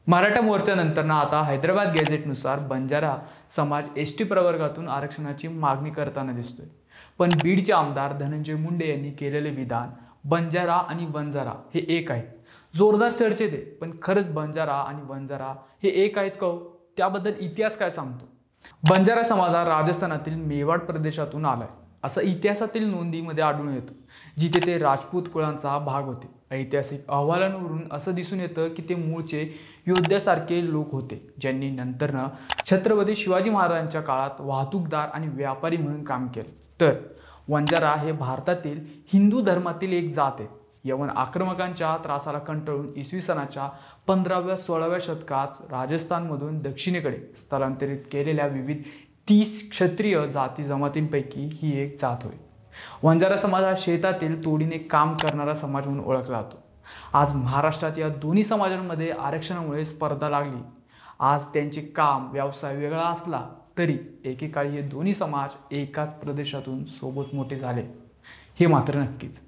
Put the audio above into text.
मराठा मोर्चानंतर आता हैदराबाद गॅझेटनुसार बंजारा समाज एसटी प्रवर्गातून आरक्षणाची मागणी करताना दिसतोय। पण बीडचे आमदार धनंजय मुंडे यांनी केलेले विधान बंजारा आणि वंजारा हे एक आहेत जोरदार चर्चेत आहे। पण खरंच बंजारा आणि वंजारा हे एक आहेत का? त्याबद्दल इतिहास काय सांगतो? बंजारा समाज हा राजस्थानातील मेवाड प्रदेशातून आलाय असं इतिहासातील नोंदीमध्ये आढळून येतं, जिथे ते राजपूत कुळांचा भाग होते। ऐतिहासिक अहवालांवरून असं दिसून येतं की ते मूळचे योद्ध्यासारखे लोक होते, ज्यांनी नंतरनं छत्रपती शिवाजी महाराजांच्या काळात वाहतूकदार आणि व्यापारी म्हणून काम केलं। तर वंजारा हे भारतातील हिंदू धर्मातील एक जात आहे। यवन आक्रमकांच्या त्रासाला कंटाळून इसवी सनाच्या 15व्या-16व्या शतकात राजस्थानमधून दक्षिणेकडे स्थलांतरित केलेल्या विविध 30 क्षत्रिय जाती जमातींपैकी ही एक जात होय। वंजारा समाज हा शेतातील तोडीने काम करणारा समाज म्हणून ओळखला जातो। आज महाराष्ट्रात या दोन्ही समाजांमध्ये आरक्षणामुळे स्पर्धा लागली। आज त्यांचे काम व्यवसाय वेगळा असला तरी एकेकाळी हे दोन्ही समाज एकाच प्रदेशातून सोबत मोठे झाले, हे मात्र नक्कीच।